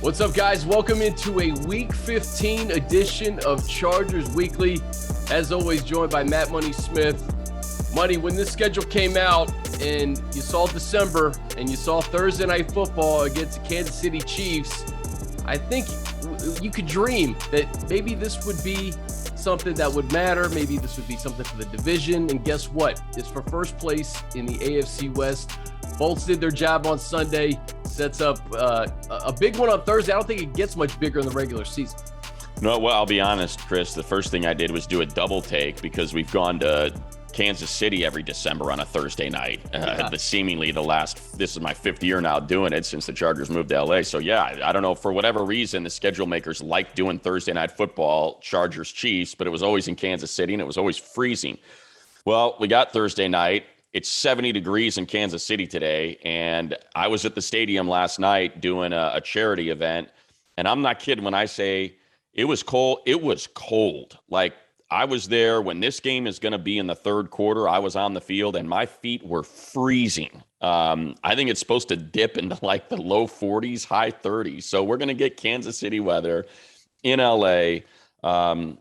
What's up, guys? Welcome into a Week 15 edition of Chargers Weekly. As always, joined by Matt Money Smith. Money, when this schedule came out and you saw December and you saw Thursday Night Football against the Kansas City Chiefs, I think you could dream that maybe this would be something that would matter. Maybe this would be something for the division. And guess what? It's for first place in the AFC West. Bolts did their job on Sunday. Sets up a big one on Thursday. I don't think it gets much bigger in the regular season. No, well, I'll be honest, Chris. The first thing I did was do a double take because we've gone to Kansas City every December on a Thursday night. This is my fifth year now doing it since the Chargers moved to LA. So yeah, I don't know, for whatever reason, the schedule makers like doing Thursday night football, Chargers Chiefs, but it was always in Kansas City and it was always freezing. Well, we got Thursday night. It's 70 degrees in Kansas City today, and I was at the stadium last night doing a charity event, and I'm not kidding when I say it was cold. It was cold. Like, I was there when this game is going to be in the third quarter. I was on the field, and my feet were freezing. I think it's supposed to dip into like the low 40s, high 30s. So we're going to get Kansas City weather in LA. I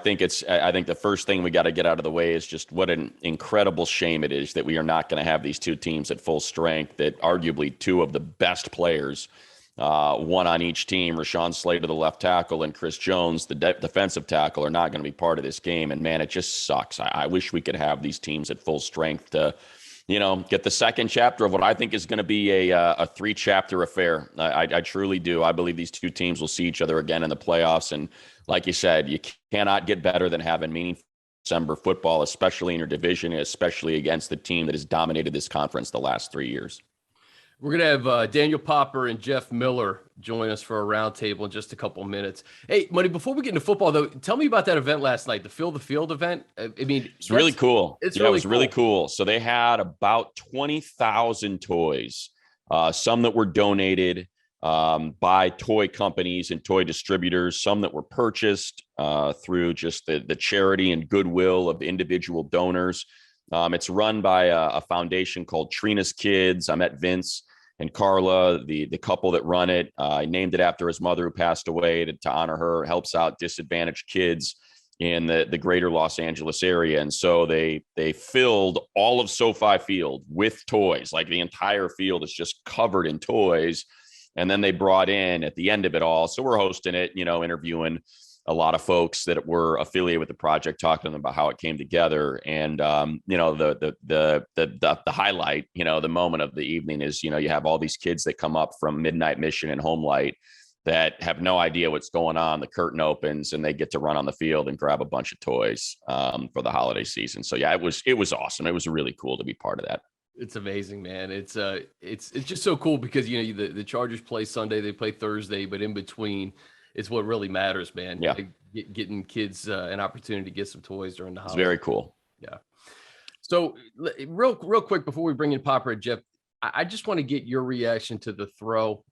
think the first thing we got to get out of the way is just what an incredible shame it is that we are not going to have these two teams at full strength, that arguably two of the best players, one on each team, Rashawn Slater, the left tackle, and Chris Jones, the defensive tackle, are not going to be part of this game. And man, it just sucks. I wish we could have these teams at full strength to, get the second chapter of what I think is going to be a three-chapter affair. I truly do. I believe these two teams will see each other again in the playoffs. And like you said, you cannot get better than having meaningful December football, especially in your division, especially against the team that has dominated this conference the last 3 years. We're going to have Daniel Popper and Jeff Miller join us for a roundtable in just a couple of minutes. Hey, Money, before we get into football, though, tell me about that event last night, the Field the Field event. I mean, it's really cool. It was really cool. So they had about 20,000 toys, some that were donated by toy companies and toy distributors, some that were purchased through just the charity and goodwill of individual donors. It's run by a foundation called Trina's Kids. I met Vince and Carla, the couple that run it. I named it after his mother who passed away to honor her. Helps out disadvantaged kids in the greater Los Angeles area. And so they filled all of SoFi Field with toys. Like, the entire field is just covered in toys. And then they brought in at the end of it all. So we're hosting it, interviewing a lot of folks that were affiliated with the project, talking to them about how it came together. And, the highlight, the moment of the evening is, you have all these kids that come up from Midnight Mission and Home Light that have no idea what's going on. The curtain opens and they get to run on the field and grab a bunch of toys for the holiday season. So yeah, it was awesome. It was really cool to be part of that. It's amazing, man. It's just so cool because, the Chargers play Sunday, they play Thursday, but in between, it's what really matters, man. Yeah. Getting kids an opportunity to get some toys during the holidays. It's very cool. Yeah. So real quick before we bring in Popper and Jeff, I just want to get your reaction to the throw.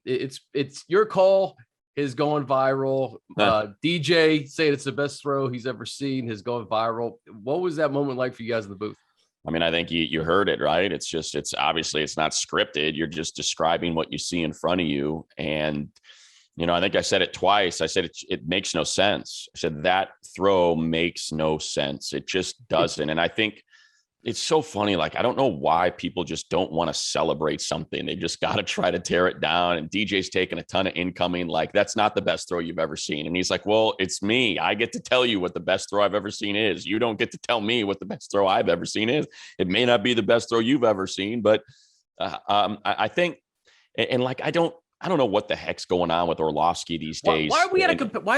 It's your call is going viral. DJ saying it's the best throw he's ever seen, has gone viral. What was that moment like for you guys in the booth? I mean, I think you heard it, right? It's obviously it's not scripted. You're just describing what you see in front of you. And, I think I said it twice. I said, it makes no sense. I said, that throw makes no sense. It just doesn't. And I think it's so funny. Like, I don't know why people just don't want to celebrate something. They just got to try to tear it down. And DJ's taking a ton of incoming. Like, that's not the best throw you've ever seen. And he's like, well, it's me. I get to tell you what the best throw I've ever seen is. You don't get to tell me what the best throw I've ever seen is. It may not be the best throw you've ever seen, but I think, and like, I don't know what the heck's going on with Orlovsky these days. Why do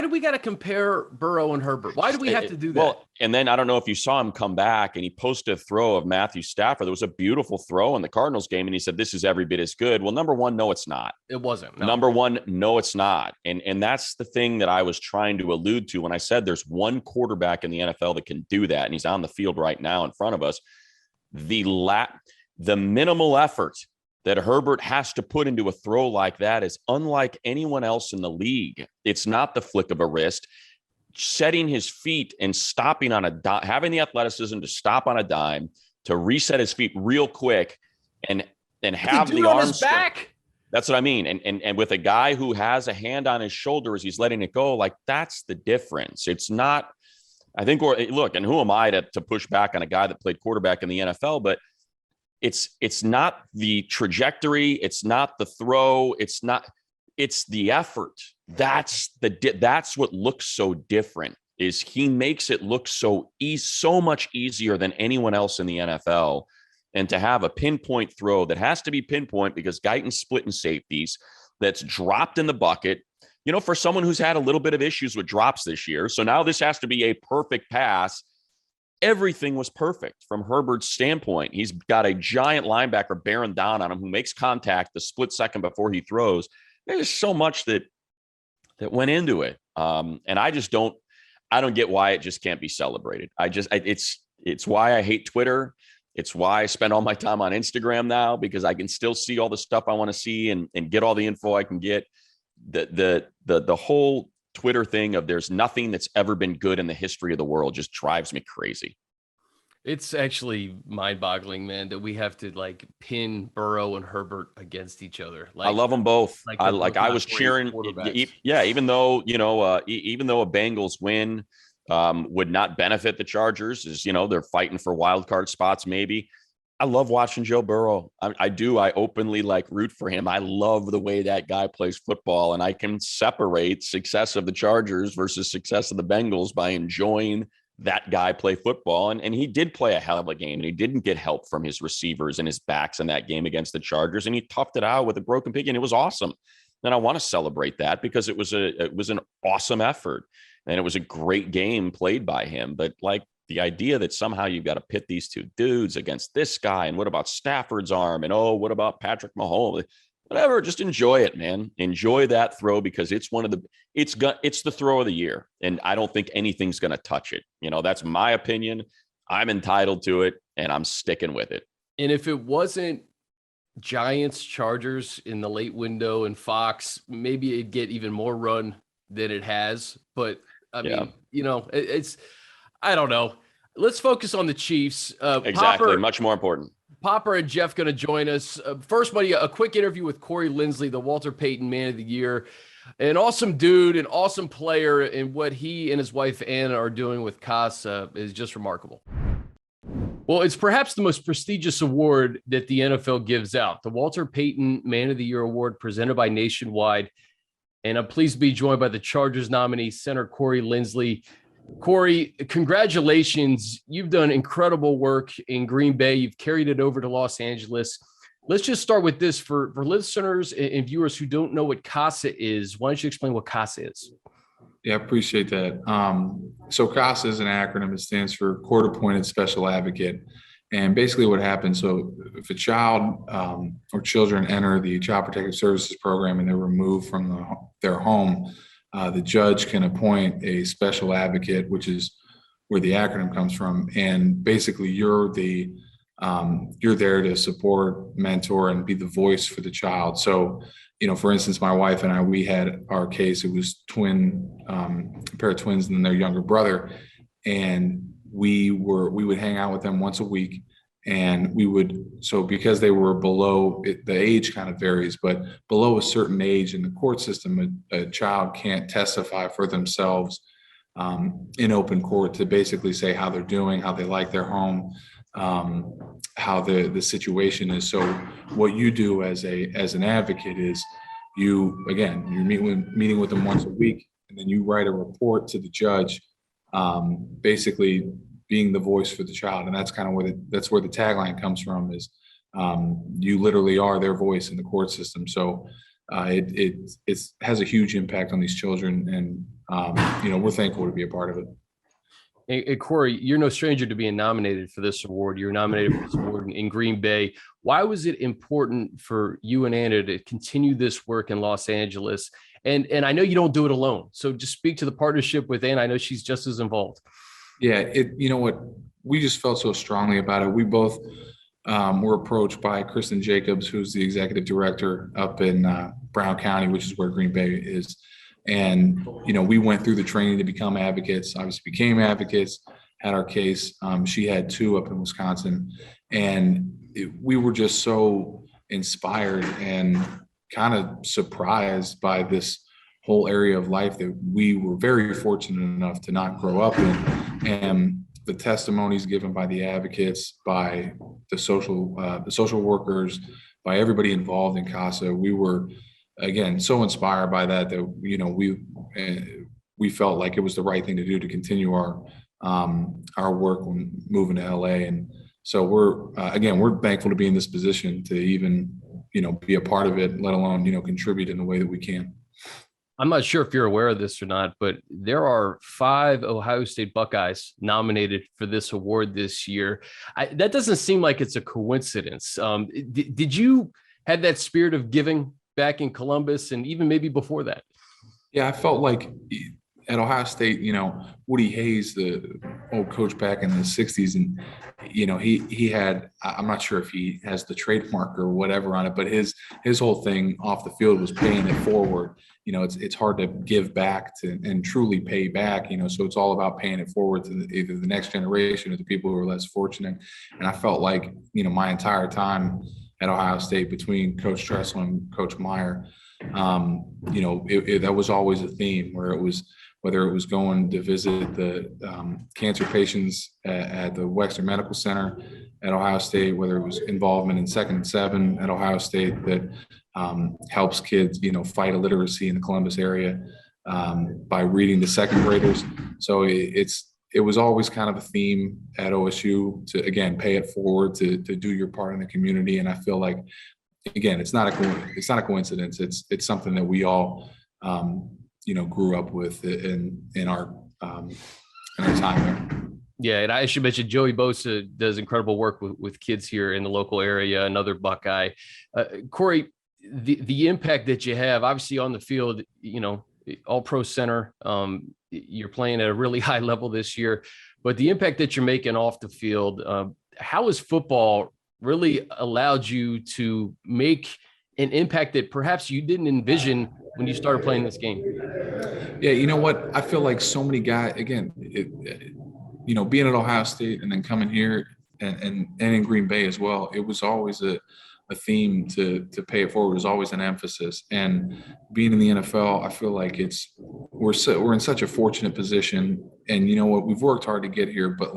we got to compare Burrow and Herbert? Why do we have to do that? Well, and then I don't know if you saw him come back and he posted a throw of Matthew Stafford. There was a beautiful throw in the Cardinals game, and he said, this is every bit as good. Well, number one, no, it's not. It wasn't. No. Number one, no, it's not. And that's the thing that I was trying to allude to when I said there's one quarterback in the NFL that can do that, and he's on the field right now in front of us. The minimal effort that Herbert has to put into a throw like that is unlike anyone else in the league. It's not the flick of a wrist. Setting his feet and stopping on a dime, having the athleticism to stop on a dime, to reset his feet real quick and have the arms back. That's what I mean. And with a guy who has a hand on his shoulder as he's letting it go, like that's the difference. It's not, I think, or look, and who am I to push back on a guy that played quarterback in the NFL, but it's not the trajectory. It's not the throw. It's the effort. That's what looks so different, is he makes it look so much easier than anyone else in the NFL. And to have a pinpoint throw that has to be pinpoint because Guyton's splitting safeties, that's dropped in the bucket, for someone who's had a little bit of issues with drops this year. So now this has to be a perfect pass. Everything was perfect from Herbert's standpoint. He's got a giant linebacker bearing down on him who makes contact the split second before he throws. There's so much that went into it. And I don't get why it just can't be celebrated. It's why I hate Twitter. It's why I spend all my time on Instagram now, because I can still see all the stuff I want to see and get all the info I can get. The whole Twitter thing of there's nothing that's ever been good in the history of the world just drives me crazy. It's actually mind-boggling, man, that we have to pin Burrow and Herbert against each other. I love them both. I was cheering. Even though a Bengals win would not benefit the Chargers, as they're fighting for wild card spots. Maybe I love watching Joe Burrow. I do. I openly root for him. I love the way that guy plays football, and I can separate success of the Chargers versus success of the Bengals by enjoying that guy play football. And he did play a hell of a game, and he didn't get help from his receivers and his backs in that game against the Chargers. And he toughed it out with a broken pig, and it was awesome. And I want to celebrate that because it was an awesome effort, and it was a great game played by him. But the idea that somehow you've got to pit these two dudes against this guy, and what about Stafford's arm, and what about Patrick Mahomes? Whatever, just enjoy it, man. Enjoy that throw because it's the throw of the year, and I don't think anything's going to touch it. That's my opinion. I'm entitled to it, and I'm sticking with it. And if it wasn't Giants Chargers in the late window and Fox, maybe it'd get even more run than it has. But I mean, it's, I don't know. Let's focus on the Chiefs. Exactly. Popper, much more important. Popper and Jeff going to join us. First, buddy, a quick interview with Corey Linsley, the Walter Payton Man of the Year. An awesome dude, an awesome player, and what he and his wife Anna are doing with Casa is just remarkable. Well, it's perhaps the most prestigious award that the NFL gives out, the Walter Payton Man of the Year Award presented by Nationwide. And I'm pleased to be joined by the Chargers nominee, center Corey Linsley. Corey, congratulations. You've done incredible work in Green Bay. You've carried it over to Los Angeles. Let's just start with this for listeners and viewers who don't know what CASA is. Why don't you explain what CASA is? Yeah, I appreciate that. So CASA is an acronym. It stands for Court Appointed Special Advocate. And basically what happens, so if a child or children enter the Child Protective Services program and they're removed from their home, the judge can appoint a special advocate, which is where the acronym comes from. And basically you're there to support, mentor, and be the voice for the child. So, for instance, my wife and I, we had our case. It was a pair of twins and their younger brother. And we would hang out with them once a week. And because they were below, the age kind of varies, but below a certain age in the court system, a child can't testify for themselves in open court to basically say how they're doing, how they like their home, how the situation is. So what you do as an advocate is you're meeting with them once a week, and then you write a report to the judge, basically being the voice for the child. And that's kind of that's where the tagline comes from, is you literally are their voice in the court system. So it has a huge impact on these children, and we're thankful to be a part of it. Hey, Corey, you're no stranger to being nominated for this award. You're nominated for this award in Green Bay. Why was it important for you and Anna to continue this work in Los Angeles? And I know you don't do it alone. So just speak to the partnership with Anna. I know she's just as involved. Yeah, we just felt so strongly about it. We both were approached by Kristen Jacobs, who's the executive director up in Brown County, which is where Green Bay is. And, we went through the training to become advocates, obviously became advocates, had our case. She had two up in Wisconsin. And we were just so inspired and kind of surprised by this whole area of life that we were very fortunate enough to not grow up in. And the testimonies given by the advocates, by the social workers, by everybody involved in CASA, we were, again, so inspired by that we felt like it was the right thing to do to continue our work when moving to LA. And so we're thankful to be in this position to even, be a part of it, let alone, contribute in the way that we can. I'm not sure if you're aware of this or not, but there are 5 Ohio State Buckeyes nominated for this award this year. That doesn't seem like it's a coincidence. Did you have that spirit of giving back in Columbus and even maybe before that? Yeah, I felt like at Ohio State, Woody Hayes, the old coach back in the 60s, and, he had, I'm not sure if he has the trademark or whatever on it, but his whole thing off the field was paying it forward. It's hard to give back and truly pay back, so it's all about paying it forward to either the next generation or the people who are less fortunate. And I felt like, my entire time at Ohio State between Coach Tressel and Coach Meyer, that was always a theme whether it was going to visit the cancer patients at the Wexner Medical Center at Ohio State, whether it was involvement in 2nd and 7 at Ohio State that helps kids, fight illiteracy in the Columbus area by reading to second graders. So it was always kind of a theme at OSU to, again, pay it forward, to do your part in the community. And I feel like, again, it's not a coincidence. It's something that we all, grew up with in our time there. Yeah, and I should mention Joey Bosa does incredible work with kids here in the local area, another Buckeye. Corey, the impact that you have, obviously on the field, all pro center, you're playing at a really high level this year, but the impact that you're making off the field, how has football really allowed you to make an impact that perhaps you didn't envision when you started playing this game? Yeah, you know what? I feel like so many guys, again, being at Ohio State and then coming here and in Green Bay as well, it was always a theme to pay it forward. It was always an emphasis. And being in the NFL, I feel like we're in such a fortunate position. And you know what? We've worked hard to get here, but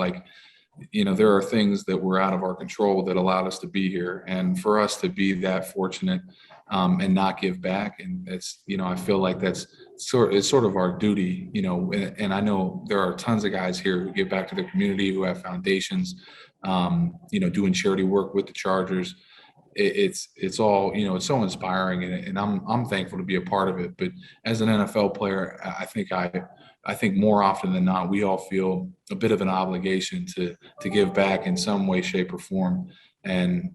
there are things that were out of our control that allowed us to be here. And for us to be that fortunate and not give back, and it's, I feel like it's sort of our duty, and I know there are tons of guys here who give back to the community, who have foundations, doing charity work with the Chargers. It's all, it's so inspiring, and I'm thankful to be a part of it. But as an NFL player, I think more often than not, we all feel a bit of an obligation to give back in some way, shape, or form. And,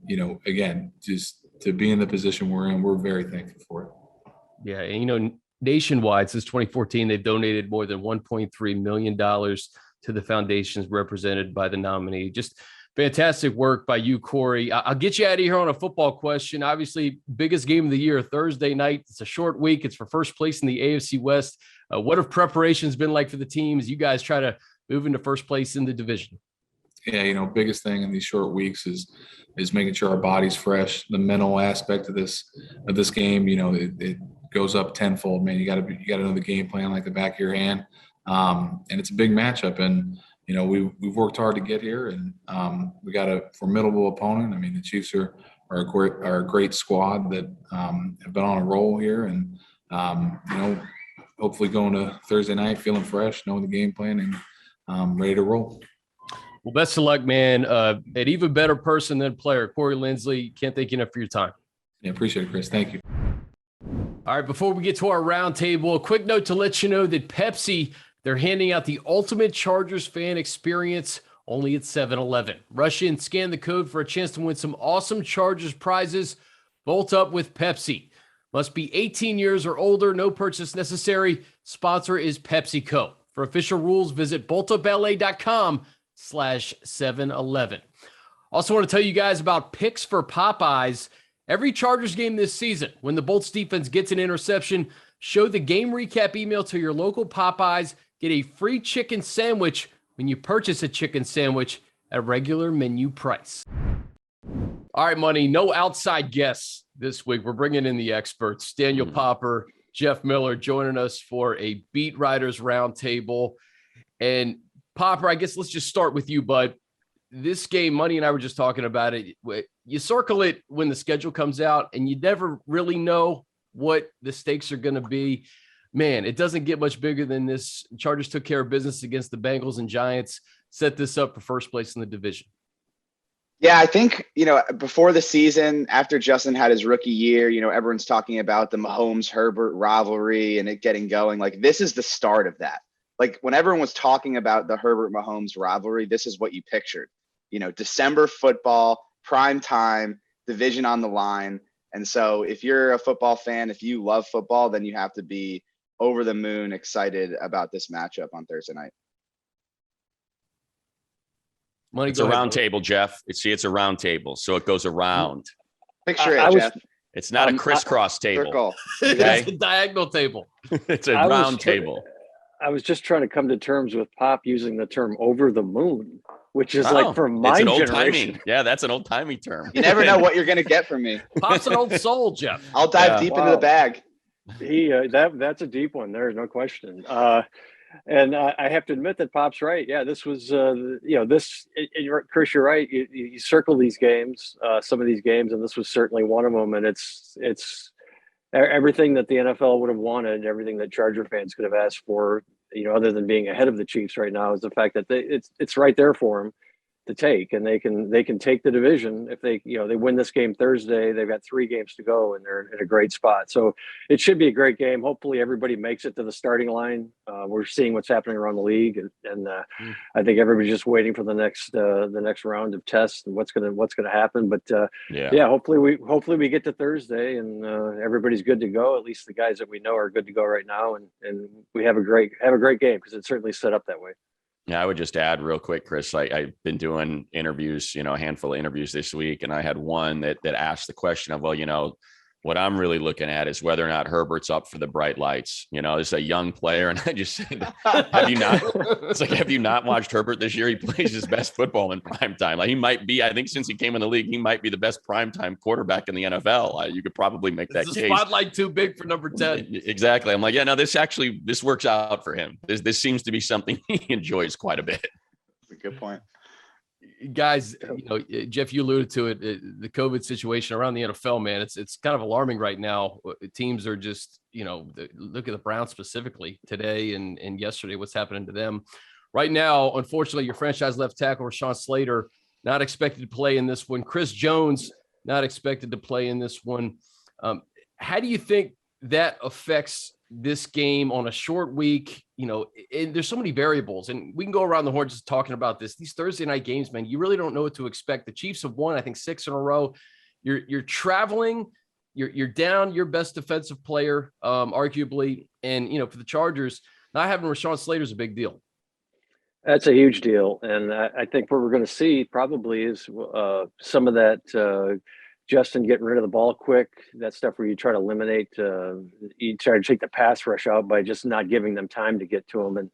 again, just to be in the position we're in, we're very thankful for it. Yeah. And, nationwide, since 2014, they've donated more than $1.3 million to the foundations represented by the nominee. Just fantastic work by you, Corey. I'll get you out of here on a football question. Obviously, biggest game of the year, Thursday night. It's a short week. It's for first place in the AFC West. What have preparations been like for the team as you guys try to move into first place in the division? Yeah, biggest thing in these short weeks is making sure our body's fresh. The mental aspect of this game, it goes up tenfold, man. You got to know the game plan like the back of your hand. And it's a big matchup, and we've worked hard to get here, and we got a formidable opponent. I mean, the Chiefs are a great squad that have been on a roll here, and hopefully going to Thursday night feeling fresh, knowing the game plan, and ready to roll. Well, best of luck, man. An even better person than player, Corey Linsley. Can't thank you enough for your time. Yeah, appreciate it, Chris. Thank you. All right, before we get to our roundtable, a quick note to let you know that Pepsi, they're handing out the ultimate Chargers fan experience only at 7-Eleven. Rush in, scan the code for a chance to win some awesome Chargers prizes. Bolt up with Pepsi. Must be 18 years or older, no purchase necessary. Sponsor is PepsiCo. For official rules, visit boltupla.com/7-Eleven. Also want to tell you guys about picks for Popeyes. Every Chargers game this season, when the Bolts defense gets an interception, show the game recap email to your local Popeyes. Get a free chicken sandwich when you purchase a chicken sandwich at regular menu price. All right, Money, no outside guests this week. We're bringing in the experts, Daniel Popper, Jeff Miller, joining us for a Beat Writers Roundtable. And Popper, I guess let's just start with you, bud. This game, Money and I were just talking about it. You circle it when the schedule comes out, and you never really know what the stakes are going to be. Man, it doesn't get much bigger than this. Chargers took care of business against the Bengals and Giants, set this up for first place in the division. Yeah, I think, before the season, after Justin had his rookie year, everyone's talking about the Mahomes-Herbert rivalry and it getting going. Like, this is the start of that. Like, when everyone was talking about the Herbert-Mahomes rivalry, this is what you pictured. December football, prime time, division on the line. And so if you're a football fan, if you love football, then you have to be over the moon excited about this matchup on Thursday night. Money, it's a round table, Jeff. It's a round table, so it goes around. Picture it, Jeff. It's not a crisscross table. Circle. Okay? It's a diagonal table. It's a round table. I was just trying to come to terms with Pop using the term "over the moon," which is like for my generation. Yeah, that's an old-timey term. You never know what you're going to get from me. Pop's an old soul, Jeff. I'll dive deep into the bag. That's a deep one. There's no question. And I have to admit that Pop's right. Yeah, this was, Chris, you're right. You circle these games, some of these games, and this was certainly one of them. And it's everything that the NFL would have wanted, everything that Charger fans could have asked for, other than being ahead of the Chiefs right now, is the fact that it's right there for them to take, and they can take the division if they win this game Thursday. They've got 3 games to go, and they're in a great spot. So it should be a great game. Hopefully everybody makes it to the starting line. We're seeing what's happening around the league, and I think everybody's just waiting for the next round of tests and what's gonna happen. But hopefully we get to Thursday and everybody's good to go. At least the guys that we know are good to go right now, and we have a great game, because it's certainly set up that way. Yeah, I would just add real quick, Chris, I've been doing interviews, a handful of interviews this week, and I had one that asked the question of, what I'm really looking at is whether or not Herbert's up for the bright lights. This is a young player, and I just said, have you not watched Herbert this year? He plays his best football in prime time. Like, he might be, I think since he came in the league, he might be the best primetime quarterback in the NFL. You could probably make that case. Spotlight too big for number 10. Exactly. I'm like, yeah, no, this works out for him. This seems to be something he enjoys quite a bit. That's a good point. Guys, Jeff, you alluded to it, the COVID situation around the NFL, man, it's kind of alarming right now. Teams are just, look at the Browns specifically today and yesterday, what's happening to them right now. Unfortunately, your franchise left tackle, Rashawn Slater, not expected to play in this one. Chris Jones, not expected to play in this one. How do you think that affects this game on a short week? And there's so many variables, and we can go around the horn just talking about this. These Thursday night games, man, you really don't know what to expect. The Chiefs have won, I think, 6 in a row. You're traveling, you're down your best defensive player, arguably. And, for the Chargers, not having Rashawn Slater is a big deal. That's a huge deal. And I think what we're going to see probably is some of that Justin getting rid of the ball quick, that stuff where you try to eliminate, you try to take the pass rush out by just not giving them time to get to them. And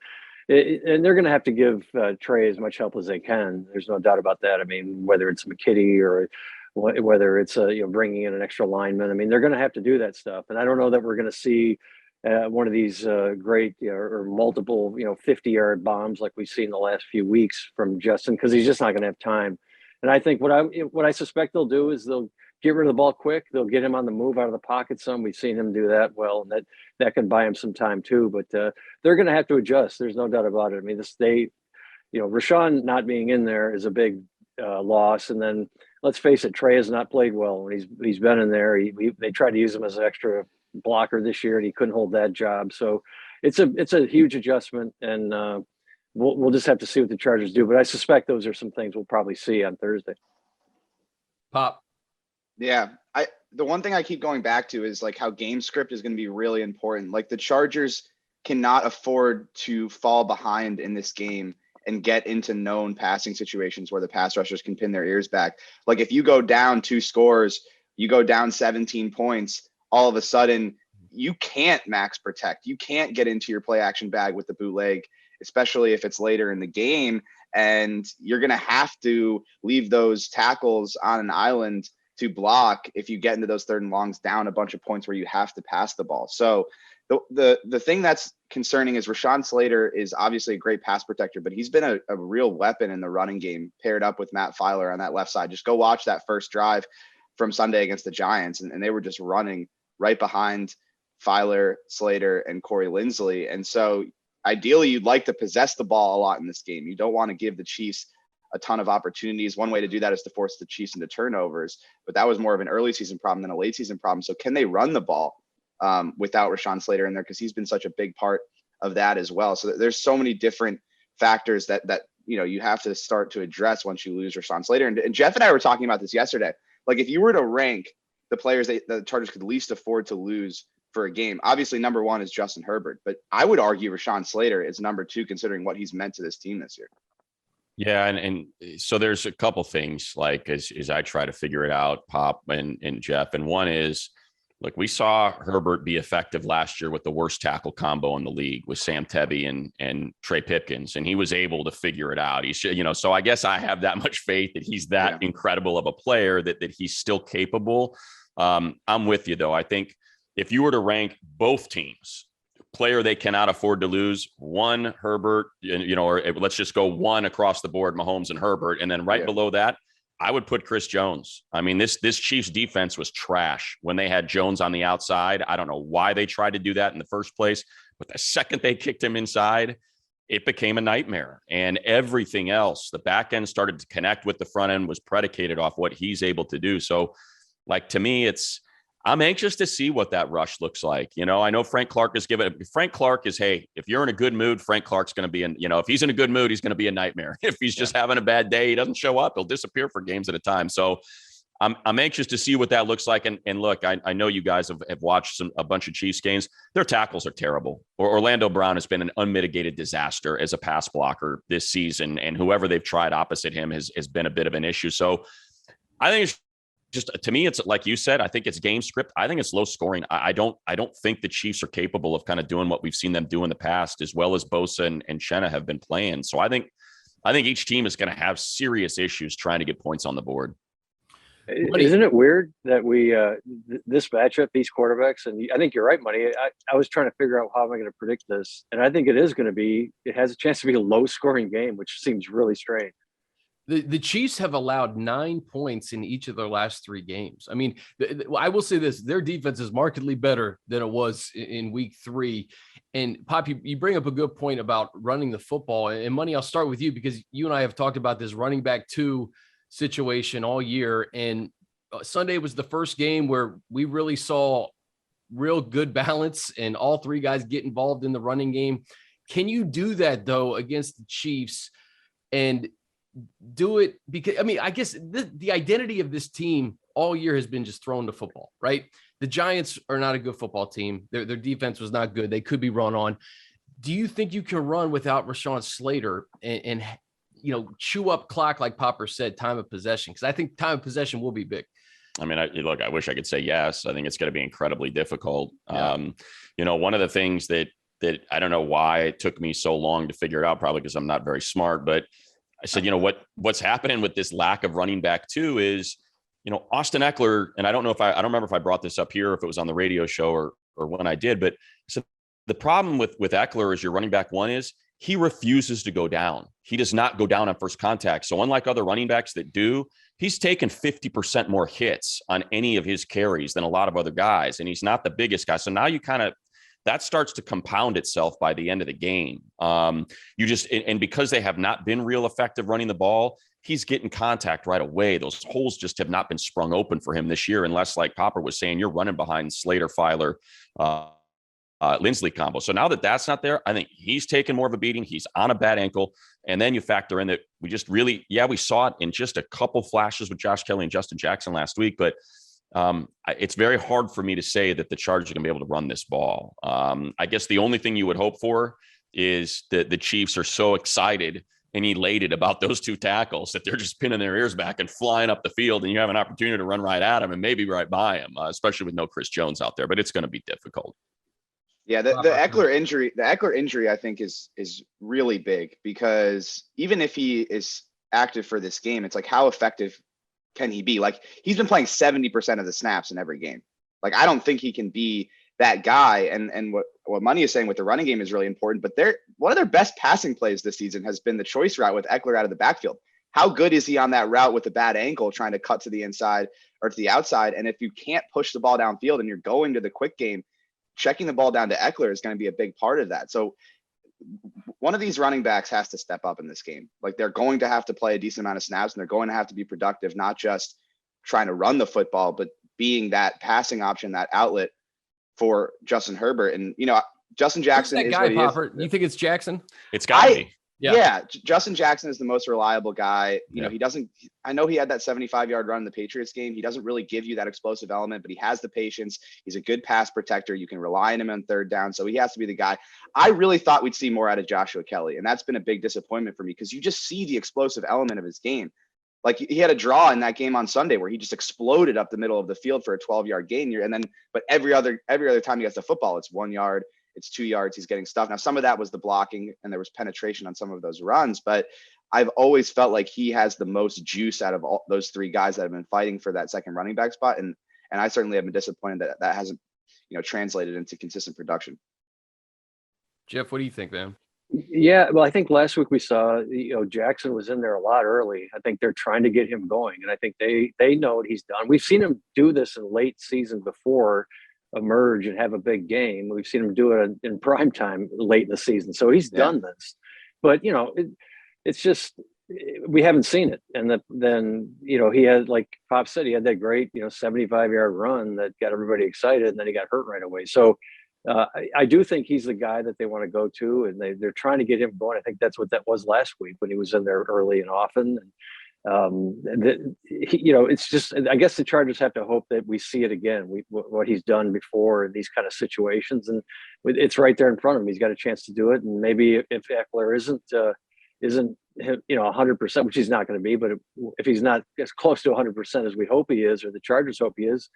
they're going to have to give Trey as much help as they can. There's no doubt about that. I mean, whether it's McKitty or whether it's bringing in an extra lineman, I mean, they're going to have to do that stuff. And I don't know that we're going to see one of these great or multiple 50-yard bombs like we've seen the last few weeks from Justin, because he's just not going to have time. And I think what I suspect they'll do is they'll get rid of the ball quick. They'll get him on the move out of the pocket some. We've seen him do that well, and that can buy him some time too. But they're going to have to adjust. There's no doubt about it. I mean, Rashawn not being in there is a big loss. And then let's face it, Trey has not played well when he's been in there. They tried to use him as an extra blocker this year, and he couldn't hold that job. So it's a huge adjustment, and we'll just have to see what the Chargers do. But I suspect those are some things we'll probably see on Thursday. Pop. Yeah. The one thing I keep going back to is like how game script is going to be really important. Like, the Chargers cannot afford to fall behind in this game and get into known passing situations where the pass rushers can pin their ears back. Like, if you go down 2 scores, you go down 17 points, all of a sudden you can't max protect. You can't get into your play action bag with the bootleg, especially if it's later in the game. And you're going to have to leave those tackles on an island to block if you get into those 3rd and longs down a bunch of points where you have to pass the ball. So the thing that's concerning is Rashawn Slater is obviously a great pass protector, but he's been a real weapon in the running game paired up with Matt Filer on that left side. Just go watch that first drive from Sunday against the Giants, and they were just running right behind Filer, Slater, and Corey Linsley. And so ideally you'd like to possess the ball a lot in this game. You don't want to give the Chiefs a ton of opportunities. One way to do that is to force the Chiefs into turnovers, but that was more of an early season problem than a late season problem. So can they run the ball without Rashawn Slater in there? Because he's been such a big part of that as well. So there's so many different factors that you have to start to address once you lose Rashawn Slater. And Jeff and I were talking about this yesterday. Like, if you were to rank the players that the Chargers could least afford to lose for a game, obviously number 1 is Justin Herbert, but I would argue Rashawn Slater is number 2 considering what he's meant to this team this year. Yeah, and so there's a couple things, like as I try to figure it out, Pop and Jeff. And one is, look, we saw Herbert be effective last year with the worst tackle combo in the league with Sam Tebby and Trey Pipkins, and he was able to figure it out. He should, so I guess I have that much faith that he's that incredible of a player that he's still capable. I'm with you though. I think if you were to rank both teams, player they cannot afford to lose, 1, Herbert, or let's just go 1 across the board, Mahomes and Herbert, and then right below that, I would put Chris Jones. I mean, this Chiefs defense was trash when they had Jones on the outside. I don't know why they tried to do that in the first place, but the second they kicked him inside, it became a nightmare. And everything else, the back end started to connect with the front end, was predicated off what he's able to do. So, like, to me, I'm anxious to see what that rush looks like. I know Frank Clark is hey, if you're in a good mood, Frank Clark's going to be if he's in a good mood, he's going to be a nightmare. If he's just having a bad day, he doesn't show up, he'll disappear for games at a time. So I'm anxious to see what that looks like. And look, I know you guys have watched a bunch of Chiefs games. Their tackles are terrible. Orlando Brown has been an unmitigated disaster as a pass blocker this season. And whoever they've tried opposite him has been a bit of an issue. So I think it's just, to me, it's like you said, I think it's game script. I think it's low scoring. I don't think the Chiefs are capable of kind of doing what we've seen them do in the past, as well as Bosa and Chenna have been playing. So I think each team is going to have serious issues trying to get points on the board. Isn't it weird that we this matchup, these quarterbacks, and I think you're right, Money. I was trying to figure out how am I going to predict this, and I think it has a chance to be a low scoring game, which seems really strange. The Chiefs have allowed 9 points in each of their last 3 games. I mean, I will say this, their defense is markedly better than it was in week 3. And Pop, you bring up a good point about running the football. And Money, I'll start with you because you and I have talked about this running back 2 situation all year. And Sunday was the first game where we really saw real good balance and all 3 guys get involved in the running game. Can you do that, though, against the Chiefs and do it? Because, I mean, I guess the identity of this team all year has been just throwing the football, right? The Giants are not a good football team. Their defense was not good. They could be run on. Do you think you can run without Rashawn Slater and chew up clock, like Popper said, time of possession? Because I think time of possession will be big. I mean, I wish I could say yes. I think it's going to be incredibly difficult. Yeah. One of the things that I don't know why it took me so long to figure it out, probably because I'm not very smart, but I said, what's happening with this lack of running back too is, Austin Eckler, and I don't remember if I brought this up here, or if it was on the radio show or when I did, but so the problem with Eckler is your running back 1 is he refuses to go down. He does not go down on first contact. So unlike other running backs that do, he's taken 50% more hits on any of his carries than a lot of other guys. And he's not the biggest guy. So now that starts to compound itself by the end of the game. And because they have not been real effective running the ball, he's getting contact right away. Those holes just have not been sprung open for him this year, unless, like Popper was saying, you're running behind Slater, Filer, Linsley combo. So now that that's not there, I think he's taken more of a beating. He's on a bad ankle. And then you factor in that we just really, we saw it in just a couple flashes with Josh Kelly and Justin Jackson last week, but it's very hard for me to say that the Chargers are going to be able to run this ball. I guess the only thing you would hope for is that the Chiefs are so excited and elated about those 2 tackles that they're just pinning their ears back and flying up the field, and you have an opportunity to run right at them and maybe right by him, especially with no Chris Jones out there. But it's going to be difficult. Yeah, the Eckler injury, I think is really big, because even if he is active for this game, it's like, how effective can he be? Like, he's been playing 70% of the snaps in every game. Like, I don't think he can be that guy. And what Money is saying with the running game is really important, but one of their best passing plays this season has been the choice route with Eckler out of the backfield. How good is he on that route with a bad ankle trying to cut to the inside or to the outside? And if you can't push the ball downfield and you're going to the quick game, checking the ball down to Eckler is going to be a big part of that. So one of these running backs has to step up in this game. Like, they're going to have to play a decent amount of snaps, and they're going to have to be productive, not just trying to run the football, but being that passing option, that outlet for Justin Herbert. And, Justin Jackson that is guy, what he Popper. is. You think it's Jackson? It's got to be. Yeah. Justin Jackson is the most reliable guy. Yeah. I know he had that 75-yard run in the Patriots game. He doesn't really give you that explosive element, but he has the patience. He's a good pass protector. You can rely on him on third down. So he has to be the guy. I really thought we'd see more out of Joshua Kelly. And that's been a big disappointment for me, because you just see the explosive element of his game. Like, he had a draw in that game on Sunday where he just exploded up the middle of the field for a 12-yard gain. But every other time he gets the football, it's 1 yard. It's 2 yards. He's getting stuff. Now, some of that was the blocking, and there was penetration on some of those runs, but I've always felt like he has the most juice out of all those three guys that have been fighting for that second running back spot. And I certainly have been disappointed that hasn't, translated into consistent production. Jeff, what do you think, man? Yeah, well, I think last week we saw, Jackson was in there a lot early. I think they're trying to get him going, and I think they know what he's done. We've seen him do this in late season before, emerge and have a big game. We've seen him do it in prime time late in the season. So he's done this, but it's just, we haven't seen it. And then he had, like Pop said, he had that great, 75-yard run that got everybody excited, and then he got hurt right away. So I do think he's the guy that they want to go to, and they're trying to get him going. I think that's what that was last week when he was in there early and often. It's just, I guess the Chargers have to hope that we see it again. What he's done before in these kind of situations, and it's right there in front of him. He's got a chance to do it. And maybe if Eckler isn't 100%, which he's not going to be, but if he's not as close to 100% as we hope he is, or the Chargers hope he is,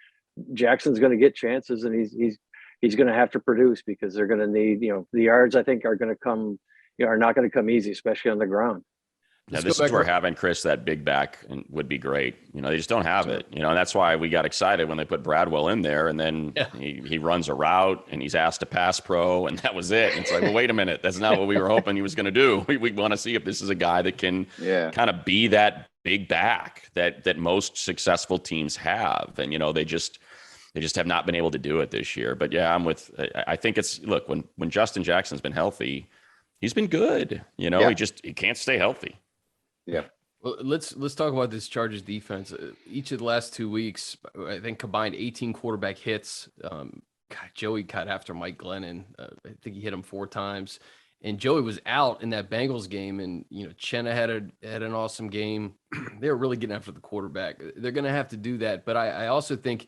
Jackson's going to get chances, and he's going to have to produce, because they're going to need, the yards, I think, are going to come, are not going to come easy, especially on the ground. Yeah, this is where having Chris, that big back, would be great. They just don't have it. And that's why we got excited when they put Bradwell in there, and then he runs a route and he's asked to pass pro, and that was it. And it's like, well, wait a minute, that's not what we were hoping he was going to do. We want to see if this is a guy that can kind of be that big back that most successful teams have. And they just have not been able to do it this year. But yeah, I think it's, look, when Justin Jackson's been healthy, he's been good. He can't stay healthy. Yeah. Well, let's talk about this Chargers defense. Each of the last 2 weeks, I think combined 18 quarterback hits. Joey got after Mike Glennon. I think he hit him 4 times. And Joey was out in that Bengals game, and Chenna had an awesome game. They were really getting after the quarterback. They're going to have to do that. But I also think,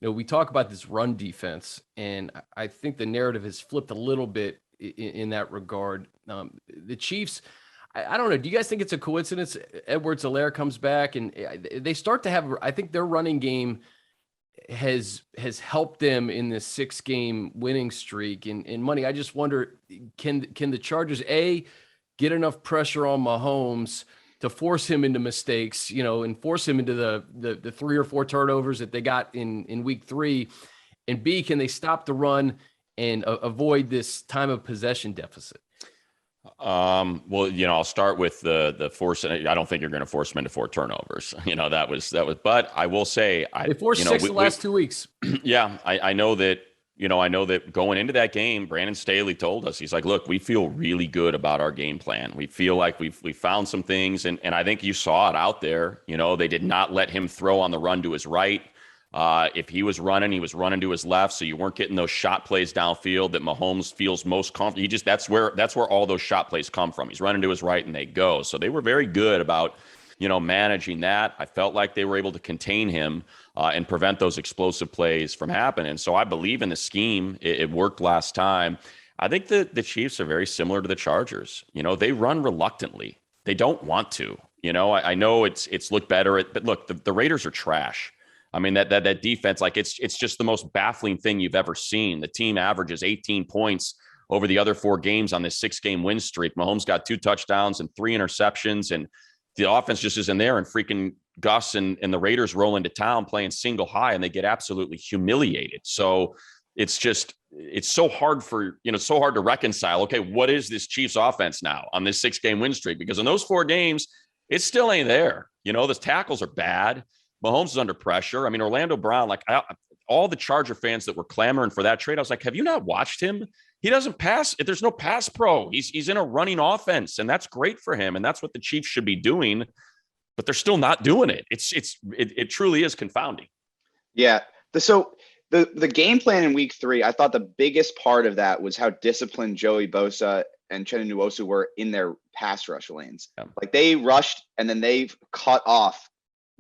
we talk about this run defense, and I think the narrative has flipped a little bit in that regard. The Chiefs, I don't know. Do you guys think it's a coincidence Edwards-Helaire comes back and they start to have, I think their running game has helped them in this 6-game winning streak. And Money, I just wonder, can the Chargers, get enough pressure on Mahomes to force him into mistakes, and force him into the 3 or 4 turnovers that they got in week 3, and B, can they stop the run and avoid this time of possession deficit? Well, I'll start with the force. I don't think you're going to force them into 4 turnovers. That was, but I will say, they forced 6 the last 2 weeks. Yeah. I know that, going into that game, Brandon Staley told us, he's like, look, we feel really good about our game plan. We feel like we found some things. And I think you saw it out there. They did not let him throw on the run to his right. If he was running to his left. So you weren't getting those shot plays downfield that Mahomes feels most comfortable. That's where all those shot plays come from. He's running to his right and they go. So they were very good about, managing that. I felt like they were able to contain him and prevent those explosive plays from happening. So I believe in the scheme. It worked last time. I think the Chiefs are very similar to the Chargers. They run reluctantly. They don't want to. I know it's looked better, but look, the Raiders are trash. I mean, that defense, like it's just the most baffling thing you've ever seen. The team averages 18 points over the other 4 games on this 6-game win streak. Mahomes got 2 touchdowns and 3 interceptions, and the offense just isn't there. And freaking Gus and the Raiders roll into town playing single high and they get absolutely humiliated. So it's so hard so hard to reconcile. Okay, what is this Chiefs offense now on this 6-game win streak? Because in those 4 games, it still ain't there. The tackles are bad. Mahomes is under pressure. I mean, Orlando Brown, all the Charger fans that were clamoring for that trade, I was like, have you not watched him? He doesn't pass. There's no pass pro. He's in a running offense, and that's great for him. And that's what the Chiefs should be doing, but they're still not doing it. It truly is confounding. Yeah. So the game plan in week 3, I thought the biggest part of that was how disciplined Joey Bosa and Chenna Nwosu were in their pass rush lanes. Yeah. Like they rushed and then they've cut off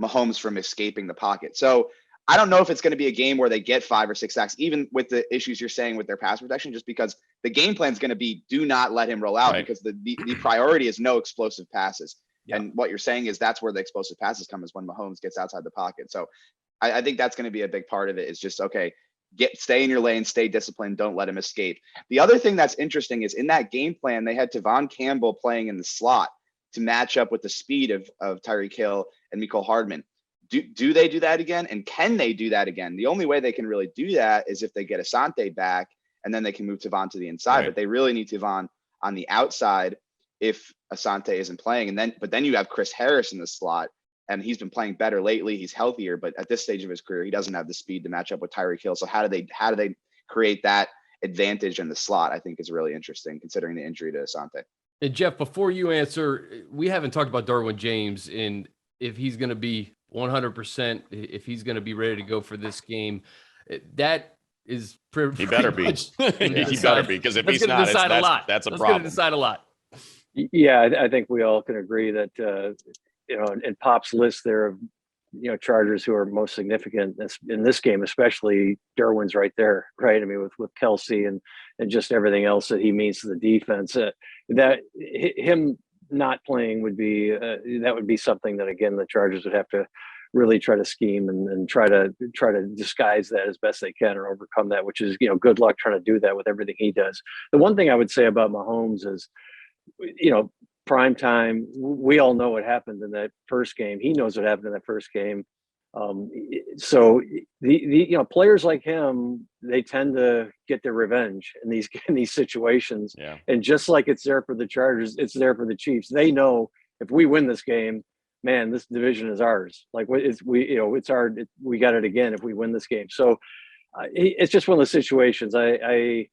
Mahomes from escaping the pocket. So I don't know if it's going to be a game where they get 5 or 6 sacks, even with the issues you're saying with their pass protection, just because the game plan is going to be do not let him roll out, right, because the priority is no explosive passes. Yeah. And what you're saying is that's where the explosive passes come, is when Mahomes gets outside the pocket. So I think that's going to be a big part of it, is just, okay, stay in your lane, stay disciplined, don't let him escape. The other thing that's interesting is in that game plan, they had Devon Campbell playing in the slot to match up with the speed of Tyreek Hill and Mecole Hardman. Do they do that again? And can they do that again? The only way they can really do that is if they get Asante back, and then they can move Tavon to the inside. Right. But they really need Tavon on the outside if Asante isn't playing. But then you have Chris Harris in the slot, and he's been playing better lately. He's healthier, but at this stage of his career, he doesn't have the speed to match up with Tyreek Hill. So how do they create that advantage in the slot? I think is really interesting, considering the injury to Asante. And Jeff, before you answer, we haven't talked about Derwin James and if he's going to be 100%, if he's going to be ready to go for this game. That is he better be. He better be, because if he's not, that's a problem. That's going to decide a lot. Yeah, I think we all can agree that in Pop's list there of Chargers who are most significant in this game, especially Derwin's right there, right? I mean, with Kelsey and just everything else that he means to the defense. That him not playing would be something that, again, the Chargers would have to really try to scheme and try to disguise that as best they can or overcome that, which is, good luck trying to do that with everything he does. The one thing I would say about Mahomes is, prime time, we all know what happened in that first game. He knows what happened in that first game. So the players like him, they tend to get their revenge in these situations. Yeah. And just like it's there for the Chargers, it's there for the Chiefs. They know if we win this game, man, this division is ours. Like it's our, we got it again if we win this game. So it's just one of those situations. And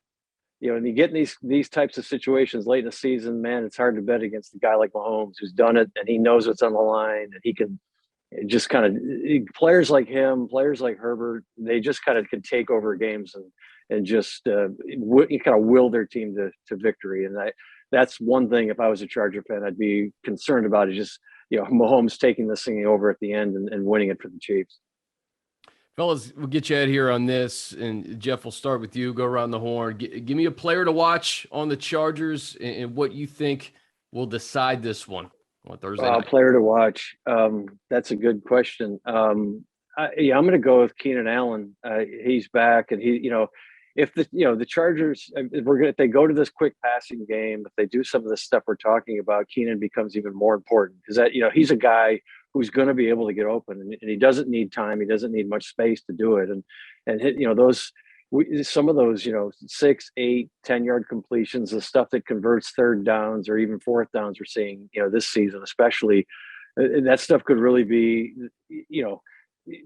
you get in these types of situations late in the season, man, it's hard to bet against a guy like Mahomes who's done it and he knows what's on the line, and he can just kind of, players like him, players like Herbert, they just kind of can take over games and just kind of will their team to victory. And that's one thing, if I was a Charger fan, I'd be concerned about, is just, Mahomes taking this thing over at the end and winning it for the Chiefs. Fellas, we'll get you out here on this, and Jeff, we'll start with you. Go around the horn. Give me a player to watch on the Chargers and what you think will decide this one on Thursday night. Player to watch. That's a good question. I'm going to go with Keenan Allen. He's back, and if the Chargers, if they go to this quick passing game, if they do some of the stuff we're talking about, Keenan becomes even more important, because that he's a guy who's going to be able to get open, and he doesn't need time. He doesn't need much space to do it. And hit, some of those, 6, 8, 10-yard completions, the stuff that converts third downs or even fourth downs we're seeing, this season, especially, that stuff could really be,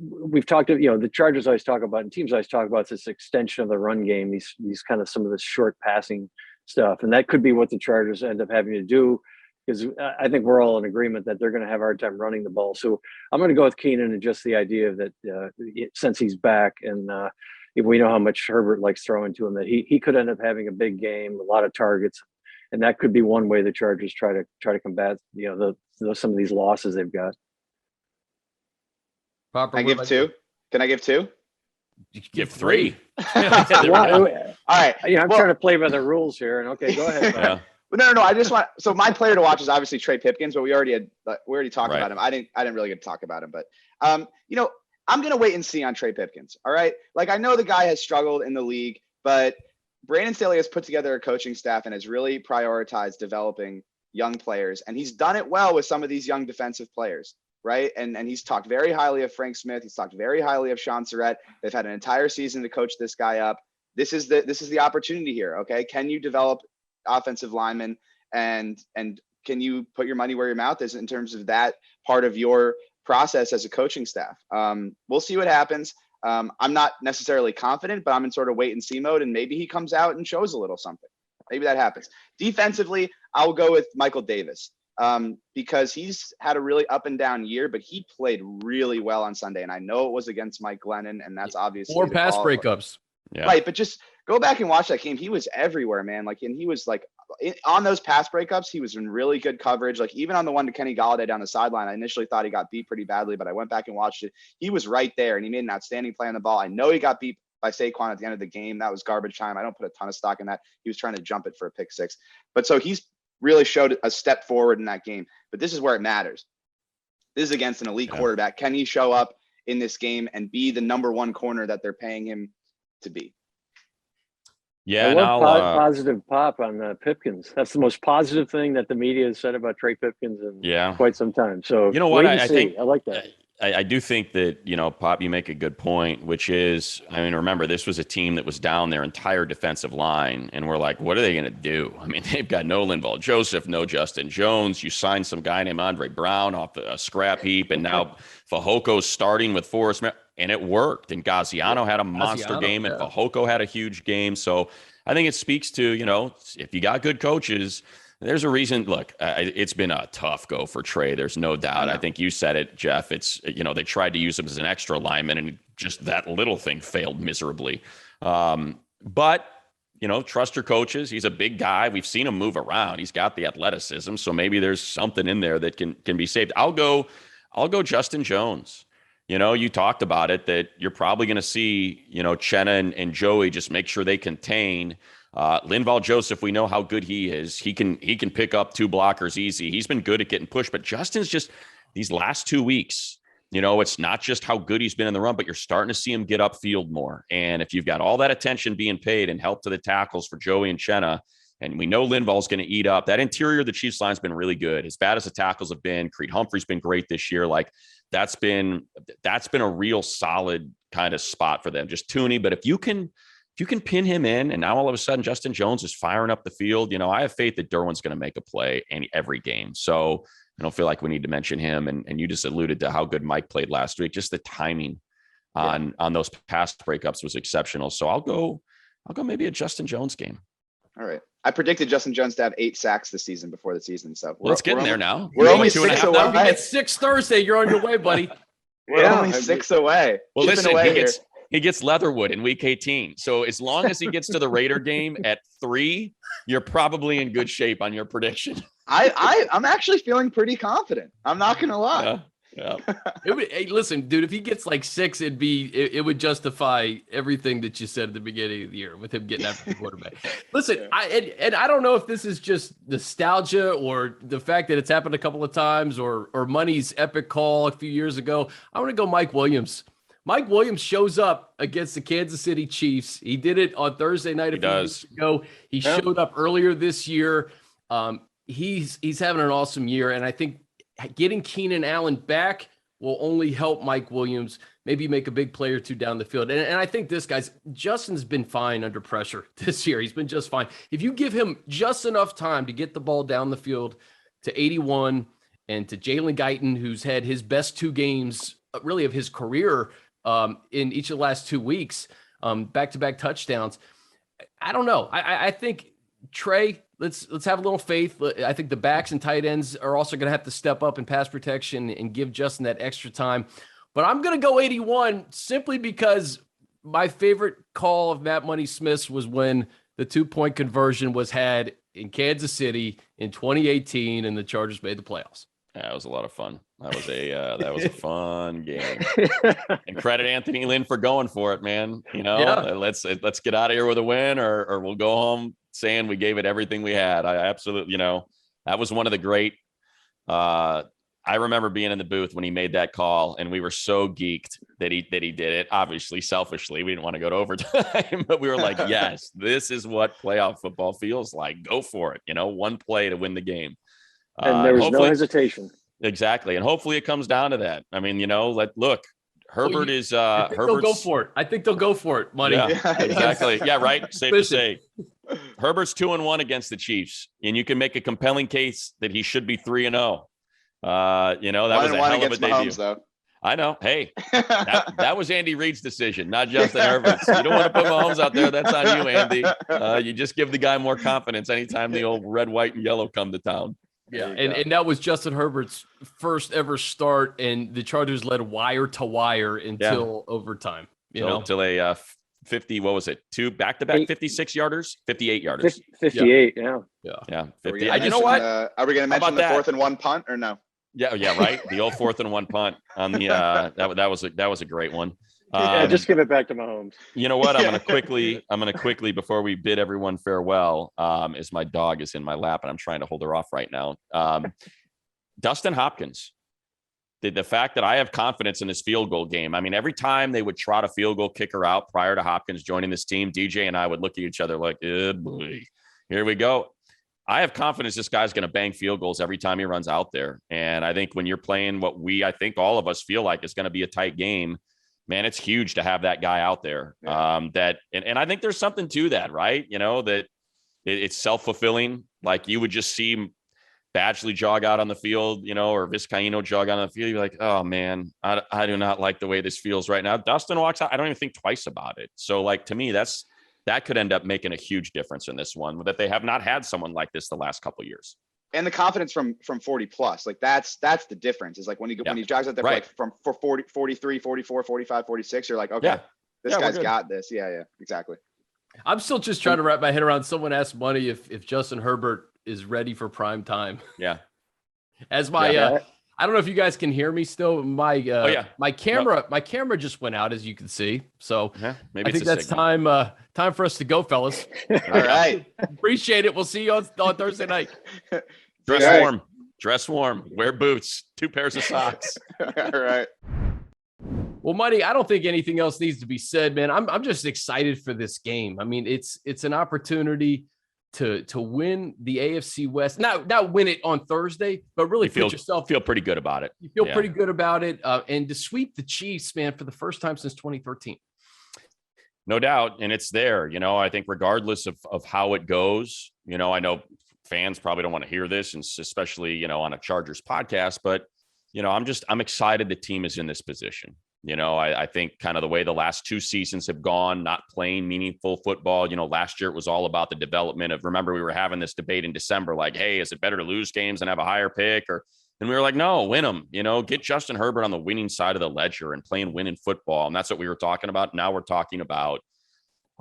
we've talked to, the Chargers always talk about, and teams always talk about, this extension of the run game, these kind of some of this short passing stuff. And that could be what the Chargers end up having to do, because I think we're all in agreement that they're going to have a hard time running the ball. So I'm going to go with Keenan, and just the idea that since he's back, and if we know how much Herbert likes throwing to him, that he could end up having a big game, a lot of targets, and that could be one way the Chargers try to combat some of these losses they've got. Popper, Can I give two? Can I give two? You give 3. All right. I'm trying to play by the rules here, and okay, go ahead. Yeah. No. I just want, so my player to watch is obviously Trey Pipkins, but we already talked Right. about him. I didn't really get to talk about him, but I'm going to wait and see on Trey Pipkins. All right. Like, I know the guy has struggled in the league, but Brandon Staley has put together a coaching staff and has really prioritized developing young players. And he's done it well with some of these young defensive players. right? And he's talked very highly of Frank Smith. He's talked very highly of Sean Surratt. They've had an entire season to coach this guy up. This is the opportunity here. Okay. Can you develop offensive linemen and can you put your money where your mouth is in terms of that part of your process as a coaching staff? We'll see what happens. I'm not necessarily confident, but I'm in sort of wait and see mode, and maybe he comes out and shows a little something. Maybe that happens. Defensively, I'll go with Michael Davis because he's had a really up and down year, but he played really well on Sunday. And I know it was against Mike Glennon, and that's obviously 4 pass breakups. Yeah. Right. But just go back and watch that game. He was everywhere, man. Like, and he was like on those pass breakups, he was in really good coverage. Like even on the one to Kenny Golladay down the sideline, I initially thought he got beat pretty badly, but I went back and watched it. He was right there and he made an outstanding play on the ball. I know he got beat by Saquon at the end of the game. That was garbage time. I don't put a ton of stock in that. He was trying to jump it for a pick 6. But so he's really showed a step forward in that game. But this is where it matters. This is against an elite quarterback. Can he show up in this game and be the number 1 corner that they're paying him to be? Yeah, I and love positive pop on Pipkins. That's the most positive thing that the media has said about Trey Pipkins in quite some time. So you know what, I think I like that. I do think that, Pop, you make a good point, which is, I mean, remember, this was a team that was down their entire defensive line, and we're like, what are they going to do? I mean, they've got no Linval Joseph, no Justin Jones. You signed some guy named Andre Brown off a scrap heap, and now Fajoko's starting with Forrest, and it worked. And Gaziano had a monster game, and Fajoko had a huge game. So I think it speaks to, if you got good coaches, there's a reason. Look, it's been a tough go for Trey. There's no doubt. I think you said it, Jeff. It's, they tried to use him as an extra lineman, and just that little thing failed miserably. But, trust your coaches. He's a big guy. We've seen him move around. He's got the athleticism. So maybe there's something in there that can be saved. I'll go Justin Jones. You talked about it, that you're probably going to see, Chenna and Joey just make sure they contain Linval Joseph. We know how good he is. He can pick up 2 blockers easy. He's been good at getting pushed, but Justin's just these last 2 weeks, it's not just how good he's been in the run, but you're starting to see him get upfield more. And if you've got all that attention being paid and help to the tackles for Joey and Chenna, and we know Linval's going to eat up that interior, the Chiefs line's been really good. As bad as the tackles have been, Creed Humphrey's been great this year. Like that's been a real solid kind of spot for them. Just Tooney, but if you can pin him in, and now all of a sudden Justin Jones is firing up the field, I have faith that Derwin's going to make a play every game. So I don't feel like we need to mention him. And you just alluded to how good Mike played last week. Just the timing on those pass breakups was exceptional. So I'll go maybe a Justin Jones game. All right. I predicted Justin Jones to have 8 sacks this season before the season. So let's get in there now. We're only 6 away. If you get 6 Thursday, you're on your way, buddy. We're only 6 away. Well, listen, he gets Leatherwood in week 18. So as long as he gets to the Raider game at 3, you're probably in good shape on your prediction. I'm actually feeling pretty confident. I'm not going to lie. Yeah. Hey, listen, dude, if he gets like 6, it would justify everything that you said at the beginning of the year with him getting after the quarterback. Listen, I don't know if this is just nostalgia or the fact that it's happened a couple of times or Money's epic call a few years ago. I want to go Mike Williams. Mike Williams shows up against the Kansas City Chiefs. He did it on Thursday night a few weeks ago. He showed up earlier this year. He's having an awesome year, and I think getting Keenan Allen back will only help Mike Williams maybe make a big play or 2 down the field. And I think Justin's been fine under pressure this year. He's been just fine. If you give him just enough time to get the ball down the field to 81 and to Jalen Guyton, who's had his best 2 games really of his career in each of the last 2 weeks, back-to-back touchdowns. I don't know. I think Trey, let's have a little faith. I think the backs and tight ends are also going to have to step up in pass protection and give Justin that extra time. But I'm going to go 81 simply because my favorite call of Matt Money Smith's was when the 2-point conversion was had in Kansas City in 2018 and the Chargers made the playoffs. Yeah, it was a lot of fun. That was a fun game. And credit Anthony Lynn for going for it, man. Let's get out of here with a win, or we'll go home saying we gave it everything we had. I absolutely, that was one of the great. I remember being in the booth when he made that call, and we were so geeked that he did it. Obviously, selfishly, we didn't want to go to overtime, but we were like, yes, this is what playoff football feels like. Go for it. 1 play to win the game. And there was no hesitation. Exactly. And hopefully it comes down to that. I mean, look, Herbert is I think they'll go for it. I think they'll go for it, Money. Yeah, exactly. Yeah, right. Safe to say. Herbert's 2-1 against the Chiefs, and you can make a compelling case that he should be 3-0. That was a hell of a debut. Mahomes, though. I know. Hey, that was Andy Reid's decision, not Justin Herbert's. You don't want to put Mahomes out there. That's on you, Andy. You just give the guy more confidence anytime the old red, white, and yellow come to town. Yeah, and that was Justin Herbert's first ever start, and the Chargers led wire to wire until overtime. Until a 50, what was it? Two back-to-back 56 yarders, 58 yarders. 58, yeah. 50. You know what? Are we going to mention the 4th and 1 punt or no? Yeah, right. The old 4th and 1 punt on the that was a great one. Just give it back to Mahomes. You know what? I'm gonna quickly before we bid everyone farewell, as my dog is in my lap and I'm trying to hold her off right now. Dustin Hopkins. The fact that I have confidence in this field goal game. I mean, every time they would trot a field goal kicker out prior to Hopkins joining this team, DJ and I would look at each other like, oh boy, here we go. I have confidence this guy's going to bang field goals every time he runs out there. And I think when you're playing what I think all of us feel like is going to be a tight game, man, it's huge to have that guy out there. Yeah. And I think there's something to that, right? That it's self-fulfilling. Like you would just see Badgley jog out on the field, or Vizcaino jog out on the field. You're like, oh man, I do not like the way this feels right now. Dustin walks out. I don't even think twice about it. So like, to me, that could end up making a huge difference in this one, that they have not had someone like this the last couple of years. And the confidence from 40 plus, like that's the difference. Is like when he jogs out there for 40, 43, 44, 45, 46, you're like, okay, this guy's got this. Yeah, exactly. I'm still just trying to wrap my head around. Someone asked Money if Justin Herbert is ready for prime time. Yeah. As my I don't know if you guys can hear me still. My camera just went out, as you can see. So maybe I think that's time for us to go, fellas. All right. Appreciate it. We'll see you on Thursday night. Dress warm. Wear boots. 2 pairs of socks. All right. Well, Money, I don't think anything else needs to be said, man. I'm just excited for this game. I mean, it's an opportunity to win the AFC West. Not win it on Thursday, but really feel pretty good about it. You feel pretty good about it, and to sweep the Chiefs, man, for the first time since 2013. No doubt, and it's there. I think regardless of how it goes, I know fans probably don't want to hear this, and especially on a Chargers podcast, but I'm excited the team is in this position. I think kind of the way the last 2 seasons have gone, not playing meaningful football. Last year it was all about the development of, remember we were having this debate in December, like, hey, is it better to lose games and have a higher pick? And we were like, no, win them, get Justin Herbert on the winning side of the ledger and playing winning football. And that's what we were talking about. Now we're talking about,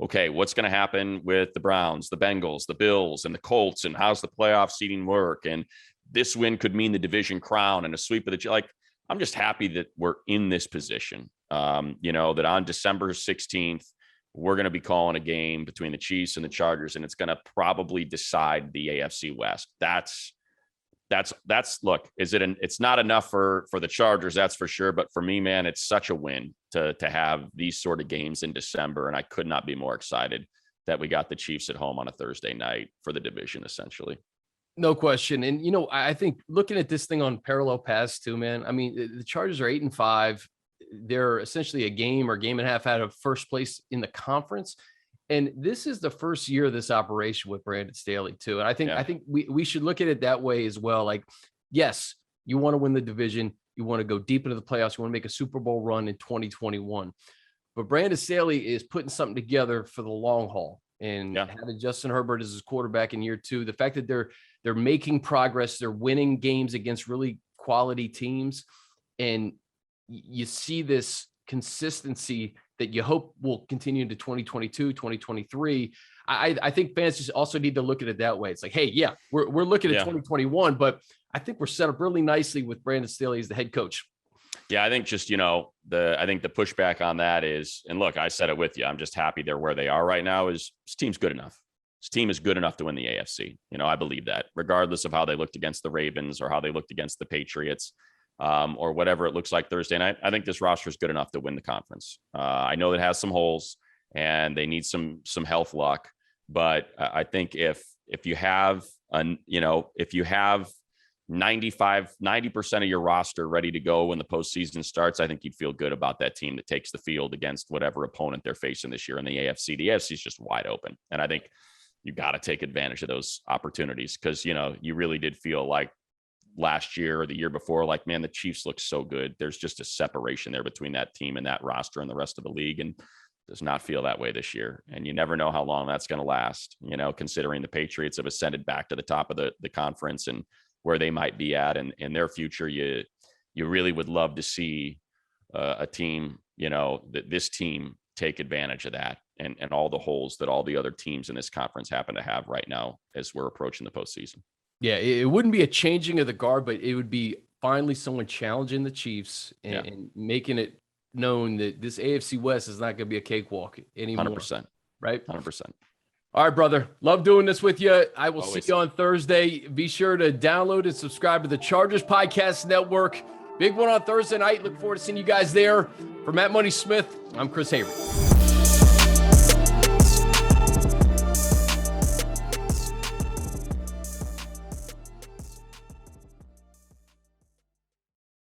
okay, what's going to happen with the Browns, the Bengals, the Bills, and the Colts, and how's the playoff seeding work? And this win could mean the division crown and a sweep of the, I'm just happy that we're in this position, that on December 16th, we're going to be calling a game between the Chiefs and the Chargers, and it's going to probably decide the AFC West. That's look, it's not enough for the Chargers, that's for sure. But for me, man, it's such a win to have these sort of games in December. And I could not be more excited that we got the Chiefs at home on a Thursday night for the division, essentially. No question. And, I think looking at this thing on parallel paths too, man, I mean, the Chargers are 8-5. They're essentially a game or game and a half out of first place in the conference. And this is the first year of this operation with Brandon Staley too. And I think we should look at it that way as well. Like, yes, you want to win the division. You want to go deep into the playoffs. You want to make a Super Bowl run in 2021. But Brandon Staley is putting something together for the long haul. And having Justin Herbert as his quarterback in year 2, the fact that they're making progress, they're winning games against really quality teams, and you see this consistency that you hope will continue into 2022, 2023. I think fans just also need to look at it that way. It's like, hey, we're looking at 2021, but I think we're set up really nicely with Brandon Staley as the head coach. Yeah, I think just, I think the pushback on that is, and look, I said it with you, I'm just happy they're where they are right now, is this team's good enough. This team is good enough to win the AFC. I believe that, regardless of how they looked against the Ravens or how they looked against the Patriots, or whatever it looks like Thursday night. I think this roster is good enough to win the conference. I know it has some holes and they need some health luck, but I think if you have 90% of your roster ready to go when the postseason starts, I think you'd feel good about that team that takes the field against whatever opponent they're facing this year in the AFC. The AFC is just wide open. And I think you got to take advantage of those opportunities because, you really did feel like last year or the year before, like, man, the Chiefs look so good. There's just a separation there between that team and that roster and the rest of the league. And does not feel that way this year. And you never know how long that's going to last, considering the Patriots have ascended back to the top of the conference and where they might be at in their future. You really would love to see a team, this team take advantage of that and all the holes that all the other teams in this conference happen to have right now as we're approaching the postseason. Yeah, it wouldn't be a changing of the guard, but it would be finally someone challenging the Chiefs and making it known that this AFC West is not going to be a cakewalk anymore. 100%. Right? 100%. All right, brother. Love doing this with you. I will Always. see you on Thursday. Be sure to download and subscribe to the Chargers Podcast Network. Big one on Thursday night. Look forward to seeing you guys there. For Matt Money Smith, I'm Chris Hayre.